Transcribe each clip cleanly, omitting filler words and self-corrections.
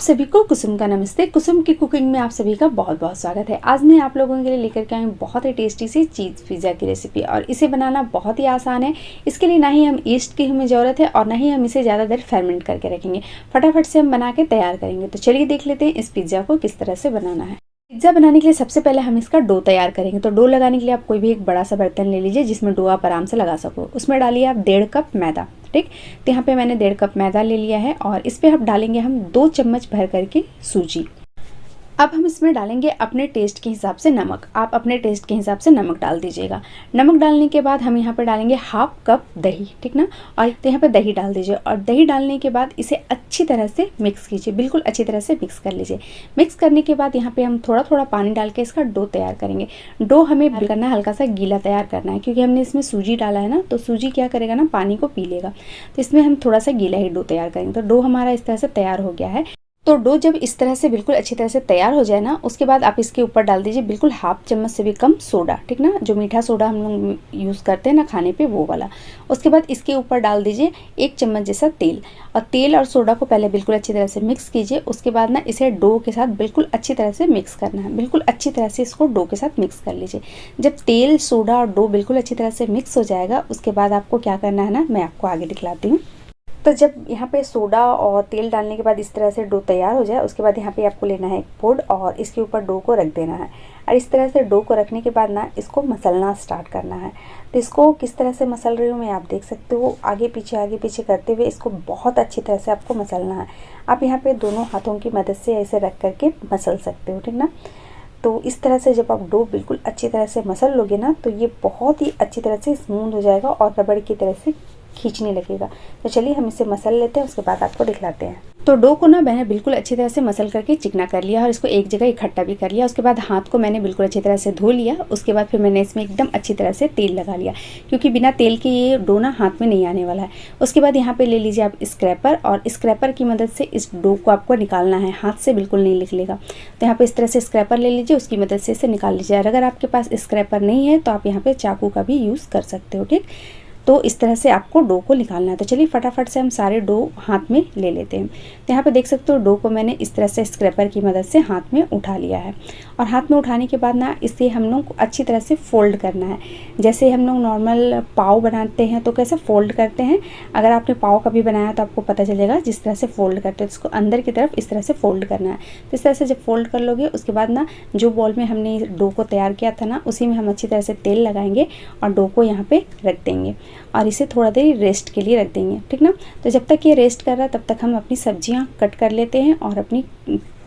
सभी को कुसुम का नमस्ते। कुसुम की कुकिंग में आप सभी का बहुत बहुत स्वागत है। आज मैं आप लोगों के लिए लेकर के आई हूँ बहुत ही टेस्टी सी चीज़ पिज़्ज़ा की रेसिपी और इसे बनाना बहुत ही आसान है। इसके लिए ना ही हम ईस्ट की हमें ज़रूरत है और ना ही हम इसे ज़्यादा देर फर्मेंट करके रखेंगे। फटाफट से हम बना के तैयार करेंगे। तो चलिए देख लेते हैं इस पिज़्ज़ा को किस तरह से बनाना है। पिज़्ज़ा बनाने के लिए सबसे पहले हम इसका डो तैयार करेंगे। तो डो लगाने के लिए आप कोई भी एक बड़ा सा बर्तन ले लीजिए जिसमें डो आप आराम से लगा सको। उसमें डालिए आप 1.5 कप मैदा। ठीक, तो यहाँ पे मैंने 1.5 कप मैदा ले लिया है और इस पर अब डालेंगे हम 2 चम्मच भर करके सूजी। अब हम इसमें डालेंगे अपने टेस्ट के हिसाब से नमक। आप अपने टेस्ट के हिसाब से नमक डाल दीजिएगा। नमक डालने के बाद हम यहाँ पे डालेंगे 1/2 कप दही। ठीक ना, और तो यहाँ पे दही डाल दीजिए और दही डालने के बाद इसे अच्छी तरह से मिक्स कीजिए, बिल्कुल अच्छी तरह से मिक्स कर लीजिए। मिक्स करने के बाद यहाँ पे हम थोड़ा थोड़ा पानी डाल के इसका डो तैयार करेंगे। डो हमें करना है हल्का सा गीला तैयार करना है क्योंकि हमने इसमें सूजी डाला है ना, तो सूजी क्या करेगा ना, पानी को पी लेगा। तो इसमें हम थोड़ा सा गीला ही डो तैयार करेंगे। तो डो हमारा इस तरह से तैयार हो गया है। तो डो जब इस तरह से बिल्कुल अच्छी तरह से तैयार हो जाए ना, उसके बाद आप इसके ऊपर डाल दीजिए बिल्कुल 1/2 चम्मच से भी कम सोडा। ठीक ना, जो मीठा सोडा हम लोग यूज़ करते हैं ना खाने पे, वो वाला। उसके बाद इसके ऊपर डाल दीजिए 1 चम्मच जैसा तेल और तेल और सोडा को पहले बिल्कुल अच्छी तरह से मिक्स कीजिए। उसके बाद ना इसे डो के साथ बिल्कुल अच्छी तरह से मिक्स करना है। बिल्कुल अच्छी तरह से इसको डो के साथ मिक्स कर लीजिए। जब तेल, सोडा और डो बिल्कुल अच्छी तरह से मिक्स हो जाएगा, उसके बाद आपको क्या करना है ना, मैं आपको आगे दिखलाती हूँ। तो जब यहाँ पे सोडा और तेल डालने के बाद इस तरह से डो तैयार हो जाए, उसके बाद यहाँ पे आपको लेना है एक बोर्ड और इसके ऊपर डो को रख देना है। और इस तरह से डो को रखने के बाद ना इसको मसलना स्टार्ट करना है। तो इसको किस तरह से मसल रही हूँ मैं, आप देख सकते हो, आगे पीछे करते हुए इसको बहुत अच्छी तरह से आपको मसलना है। आप यहाँ पे दोनों हाथों की मदद से ऐसे रख करके मसल सकते हो। ठीक ना, तो इस तरह से जब आप डो बिल्कुल अच्छी तरह से मसल लोगे ना, तो ये बहुत ही अच्छी तरह से स्मूथ हो जाएगा और रबड़ की तरह से खींचने लगेगा। तो चलिए हम इसे मसल लेते हैं, उसके बाद आपको दिखलाते हैं। तो डो को ना मैंने बिल्कुल अच्छी तरह से मसल करके चिकना कर लिया और इसको एक जगह इकट्ठा भी कर लिया। उसके बाद हाथ को मैंने बिल्कुल अच्छी तरह से धो लिया। उसके बाद फिर मैंने इसमें एकदम अच्छी तरह से तेल लगा लिया क्योंकि बिना तेल के ये डो ना हाथ में नहीं आने वाला है। उसके बाद यहाँ पे ले लीजिए आप स्क्रैपर और स्क्रैपर की मदद से इस डो को आपको निकालना है। हाथ से बिल्कुल नहीं निकलेगा। तो यहाँ पे इस तरह से स्क्रैपर ले लीजिए, उसकी मदद से इसे निकाल लीजिए। और अगर आपके पास स्क्रैपर नहीं है तो आप यहाँ पे चाकू का भी यूज़ कर सकते हो। ठीक, तो इस तरह से आपको डो को निकालना है। तो चलिए फटाफट से हम सारे डो हाथ में ले लेते हैं। तो यहाँ पे देख सकते हो डो को मैंने इस तरह से स्क्रैपर की मदद से हाथ में उठा लिया है। और हाथ में उठाने के बाद ना इसे हम लोग को अच्छी तरह से फोल्ड करना है। जैसे हम लोग नॉर्मल पाव बनाते हैं तो कैसे फोल्ड करते हैं, अगर आपने पाव कभी बनाया तो आपको पता चलेगा जिस तरह से फोल्ड करते हैं। इसको अंदर की तरफ इस तरह से फोल्ड करना है। तो इस तरह से जब फोल्ड कर लोगे, उसके बाद ना जो बॉल में हमने डो को तैयार किया था ना, उसी में हम अच्छी तरह से तेल लगाएंगे और डो को यहाँ पे रख देंगे और इसे थोड़ा देर रेस्ट के लिए रख देंगे। ठीक ना, तो जब तक ये रेस्ट कर रहा है तब तक हम अपनी सब्जियां कट कर लेते हैं और अपनी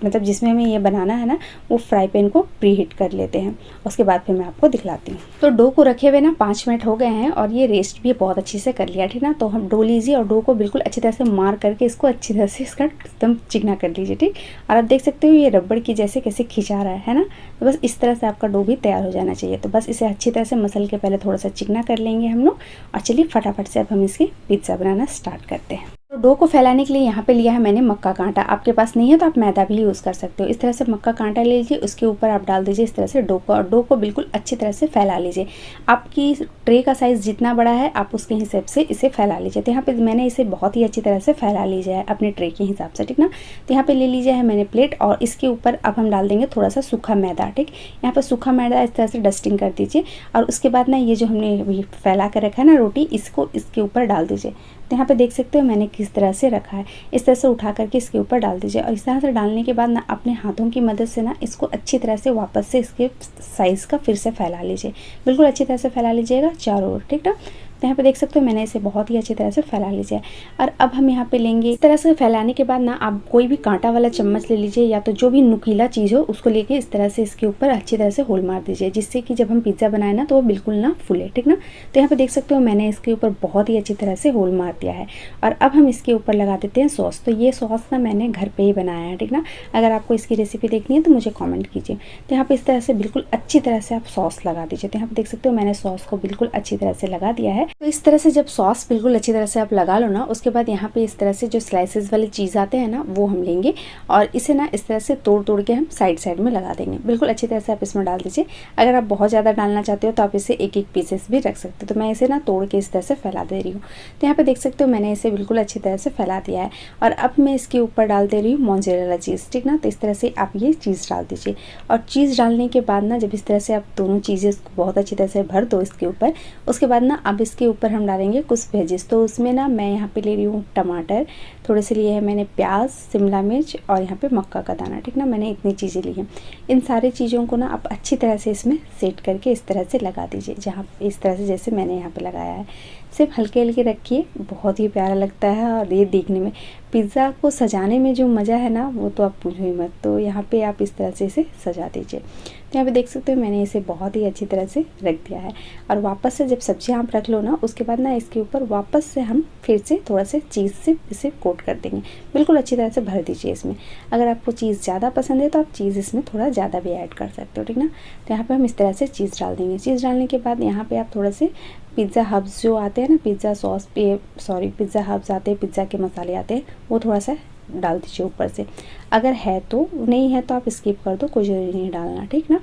मतलब जिसमें हमें ये बनाना है ना, वो फ्राई पैन को प्री हीट कर लेते हैं। उसके बाद फिर मैं आपको दिखलाती हूँ। तो डो को रखे हुए ना 5 मिनट हो गए हैं और ये रेस्ट भी बहुत अच्छे से कर लिया। ठीक ना, तो हम डो लीजिए और डो को बिल्कुल अच्छी तरह से मार करके इसको अच्छी तरह से इसका एकदम चिकना कर लीजिए। ठीक, और आप देख सकते हो ये रबड़ की जैसे कैसे खिंचा रहा है ना। तो बस इस तरह से आपका डो भी तैयार हो जाना चाहिए। तो बस इसे अच्छी तरह से मसल के पहले थोड़ा सा चिकना कर लेंगे हम लोग। और चलिए फटाफट से अब हम इसकी पिज़्ज़ा बनाना स्टार्ट करते हैं। तो डो को फैलाने के लिए यहाँ पे लिया है मैंने मक्का का आटा। आपके पास नहीं है तो आप मैदा भी यूज़ कर सकते हो। इस तरह से मक्का का आटा ले लीजिए, उसके ऊपर आप डाल दीजिए इस तरह से डो को और डो को बिल्कुल अच्छी तरह से फैला लीजिए। आपकी ट्रे का साइज़ जितना बड़ा है आप उसके हिसाब से इसे फैला लीजिए। तो यहाँ पे मैंने इसे बहुत ही अच्छी तरह से फैला लीजिए है अपने ट्रे के हिसाब से। ठीक ना, तो यहाँ पे ले लीजिए है मैंने प्लेट और इसके ऊपर अब हम डाल देंगे थोड़ा सा सूखा मैदा। ठीक, यहाँ पर सूखा मैदा इस तरह से डस्टिंग कर दीजिए और उसके बाद ना ये जो हमने अभी फैला कर रखा है ना रोटी, इसको इसके ऊपर डाल दीजिए। तो यहाँ पे देख सकते हो मैंने किस तरह से रखा है। इस तरह से उठा करके इसके ऊपर डाल दीजिए और इस तरह से डालने के बाद ना अपने हाथों की मदद से ना इसको अच्छी तरह से वापस से इसके साइज़ का फिर से फैला लीजिए। बिल्कुल अच्छी तरह से फैला लीजिएगा चारों ओर। ठीक ना, तो यहाँ पे देख सकते हो मैंने इसे बहुत ही अच्छी तरह से फैला लीजिए। और अब हम यहाँ पे लेंगे इस तरह से फैलाने के बाद ना आप कोई भी कांटा वाला चम्मच ले लीजिए या तो जो भी नुकीला चीज़ हो उसको लेके इस तरह से इसके ऊपर अच्छी तरह से होल मार दीजिए, जिससे कि जब हम पिज़्ज़ा बनाए ना तो वो बिल्कुल ना फूले। ठीक ना, तो यहाँ पे देख सकते हो मैंने इसके ऊपर बहुत ही अच्छी तरह से होल मार दिया है। और अब हम इसके ऊपर लगा देते हैं सॉस। तो ये सॉस ना मैंने घर पर ही बनाया है। ठीक ना, अगर आपको इसकी रेसिपी देखनी है तो मुझे कॉमेंट कीजिए। तो यहाँ पर इस तरह से बिल्कुल अच्छी तरह से आप सॉस लगा दीजिए। तो यहाँ पर देख सकते हो मैंने सॉस को बिल्कुल अच्छी तरह से लगा दिया है तो इस तरह से जब सॉस बिल्कुल अच्छी तरह से आप लगा लो ना, उसके बाद यहाँ पे इस तरह से जो स्लाइसेस वाले चीज़ आते हैं ना, वो हम लेंगे और इसे ना इस तरह से तोड़ तोड़ के हम साइड में लगा देंगे। बिल्कुल अच्छी तरह से आप इसमें डाल दीजिए। अगर आप बहुत ज़्यादा डालना चाहते हो तो आप इसे एक एक पीसेस भी रख सकते हो। तो मैं इसे ना तोड़ के इस तरह से फैला दे रही हूँ। तो यहाँ पे देख सकते हो मैंने इसे बिल्कुल अच्छी तरह से फैला दिया है और अब मैं इसके ऊपर डाल दे रही हूँ मोज़रेला चीज़, ठीक ना। तो इस तरह से आप ये चीज़ डाल दीजिए और चीज़ डालने के बाद ना जब इस तरह से आप दोनों चीज़ें बहुत अच्छी तरह से भर दो इसके ऊपर, उसके बाद ना अब इसके ऊपर हम डालेंगे कुछ वेजेस। तो उसमें ना मैं यहाँ पे ले रही हूँ टमाटर, थोड़े से लिए हैं मैंने प्याज, शिमला मिर्च और यहाँ पे मक्का का दाना, ठीक ना। मैंने इतनी चीज़ें ली हैं। इन सारी चीज़ों को ना आप अच्छी तरह से इसमें सेट करके इस तरह से लगा दीजिए, जहाँ इस तरह से जैसे मैंने यहाँ पे लगाया है। सिर्फ हल्के हल्के रखिए, बहुत ही प्यारा लगता है। और ये देखने में पिज़्ज़ा को सजाने में जो मज़ा है ना, वो तो आप पूछो ही मत। तो यहाँ पे आप इस तरह से इसे सजा दीजिए। तो यहाँ पे देख सकते हो मैंने इसे बहुत ही अच्छी तरह से रख दिया है। और वापस से जब सब्जियाँ आप रख लो ना, उसके बाद ना इसके ऊपर वापस से हम फिर से थोड़ा से चीज़ से इसे कोट कर देंगे। बिल्कुल अच्छी तरह से भर दीजिए इसमें। अगर आपको चीज़ ज़्यादा पसंद है तो आप चीज़ इसमें थोड़ा ज़्यादा भी ऐड कर सकते हो, ठीक ना। तो यहाँ पर हम इस तरह से चीज़ डाल देंगे। चीज़ डालने के बाद यहाँ पर आप थोड़ा से पिज़्ज़ा हब्स जो आते हैं ना, पिज़्ज़ा सॉस पे पिज़्ज़ा हब्स आते हैं, पिज़्ज़ा के मसाले आते हैं, वो थोड़ा सा डाल दीजिए ऊपर से। अगर है तो, नहीं है तो आप स्किप कर दो, कोई ज़रूरी नहीं डालना, ठीक ना।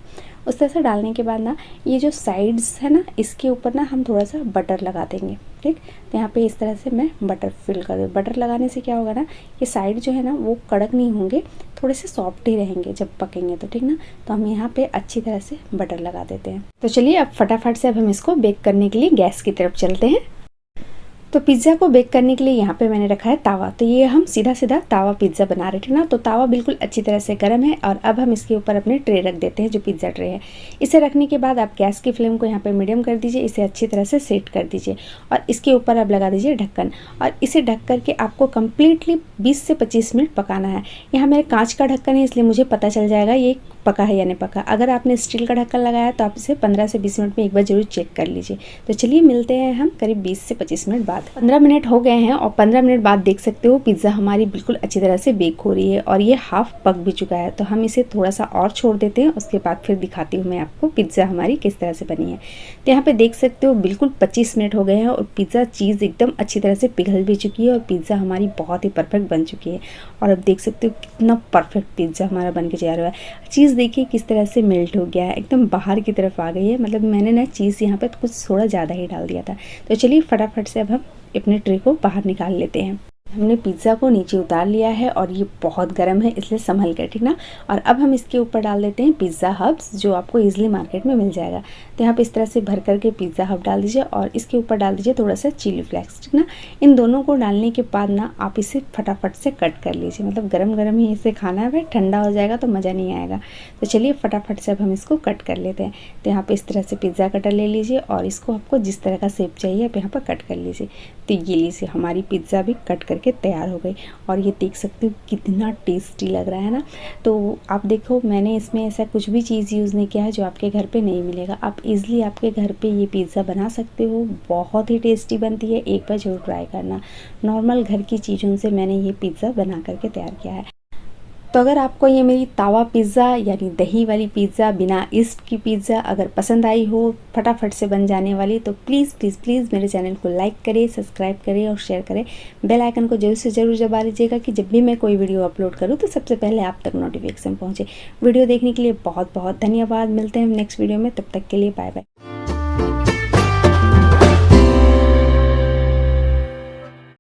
उस तरह से डालने के बाद ना ये जो साइड्स है ना, इसके ऊपर ना हम थोड़ा सा बटर लगा देंगे, ठीक। तो यहाँ पे इस तरह से मैं बटर फिल कर दूँ। बटर लगाने से क्या होगा ना, ये साइड जो है ना वो कड़क नहीं होंगे, थोड़े से सॉफ्ट ही रहेंगे जब पकेंगे तो, ठीक ना। तो हम यहाँ पे अच्छी तरह से बटर लगा देते हैं। तो चलिए अब फटाफट से अब हम इसको बेक करने के लिए गैस की तरफ चलते हैं। तो पिज़्ज़ा को बेक करने के लिए यहाँ पे मैंने रखा है तावा। तो ये हम सीधा सीधा तावा पिज़्ज़ा बना रहे थे ना। तो तावा बिल्कुल अच्छी तरह से गर्म है और अब हम इसके ऊपर अपने ट्रे रख देते हैं, जो पिज़्ज़ा ट्रे है। इसे रखने के बाद आप गैस की फ्लेम को यहाँ पे मीडियम कर दीजिए, इसे अच्छी तरह से सेट कर दीजिए और इसके ऊपर आप लगा दीजिए ढक्कन। और इसे ढक करके आपको कम्प्लीटली 20 से 25 मिनट पकाना है। यहाँ मेरे कांच का ढक्कन है, इसलिए मुझे पता चल जाएगा ये पका है या नहीं पका। अगर आपने स्टील का ढक्कन लगाया तो आप इसे 15 से 20 मिनट में एक बार जरूर चेक कर लीजिए। तो चलिए मिलते हैं हम करीब 20 से 25 मिनट बाद। 15 मिनट हो गए हैं और 15 मिनट बाद देख सकते हो पिज़्ज़ा हमारी बिल्कुल अच्छी तरह से बेक हो रही है और ये हाफ पक भी चुका है। तो हम इसे थोड़ा सा और छोड़ देते हैं, उसके बाद फिर दिखाती हूँ मैं आपको पिज़्ज़ा हमारी किस तरह से बनी है। तो यहाँ पे देख सकते हो बिल्कुल 25 मिनट हो गए हैं और पिज़्ज़ा चीज़ एकदम अच्छी तरह से पिघल भी चुकी है और पिज़्ज़ा हमारी बहुत ही परफेक्ट बन चुकी है। और अब देख सकते हो कितना परफेक्ट पिज़्ज़ा हमारा बन के तैयार हुआ है। चीज़ देखिए किस तरह से मेल्ट हो गया है, एकदम बाहर की तरफ आ गई है। मतलब मैंने ना चीज़ यहाँ पे कुछ थोड़ा ज़्यादा ही डाल दिया था। तो चलिए फटाफट से अब हम अपने ट्रे को बाहर निकाल लेते हैं। हमने पिज़्ज़ा को नीचे उतार लिया है और ये बहुत गर्म है, इसलिए संभल कर, ठीक ना। और अब हम इसके ऊपर डाल देते हैं पिज़्ज़ा हब्स, जो आपको इजीली मार्केट में मिल जाएगा। तो यहाँ पे इस तरह से भर करके पिज़्ज़ा हब डाल दीजिए और इसके ऊपर डाल दीजिए थोड़ा सा चिली फ्लेक्स, ठीक ना। इन दोनों को डालने के बाद ना आप इसे फटाफट से कट कर लीजिए। मतलब गरम गरम ही इसे खाना है, भाई ठंडा हो जाएगा तो मज़ा नहीं आएगा। तो चलिए फटाफट से अब हम इसको कट कर लेते हैं। तो यहाँ पे इस तरह से पिज़्ज़ा कटर ले लीजिए और इसको आपको जिस तरह का शेप चाहिए आप यहाँ पर कट कर लीजिए। तो ये लीजिए हमारी पिज़्ज़ा भी कट करके तैयार हो गई और ये देख सकते हो कितना टेस्टी लग रहा है ना। तो आप देखो मैंने इसमें ऐसा कुछ भी चीज़ यूज़ नहीं किया है जो आपके घर पे नहीं मिलेगा। आप इजीली आपके घर पे ये पिज़्ज़ा बना सकते हो, बहुत ही टेस्टी बनती है। एक बार जरूर ट्राई करना। नॉर्मल घर की चीज़ों से मैंने ये पिज़्ज़ा बना करके तैयार किया है। तो अगर आपको ये मेरी तावा पिज़्ज़ा यानी दही वाली पिज़्ज़ा बिना ईस्ट की पिज़्ज़ा अगर पसंद आई हो, फटाफट से बन जाने वाली, तो प्लीज़ प्लीज़ प्लीज़ मेरे चैनल को लाइक करें, सब्सक्राइब करें और शेयर करें। बेल आइकन को जरूर से जरूर दबा लीजिएगा कि जब भी मैं कोई वीडियो अपलोड करूँ तो सबसे पहले आप तक नोटिफिकेशन पहुँचे। वीडियो देखने के लिए बहुत बहुत धन्यवाद। मिलते हैं नेक्स्ट वीडियो में, तब तक के लिए बाय बाय।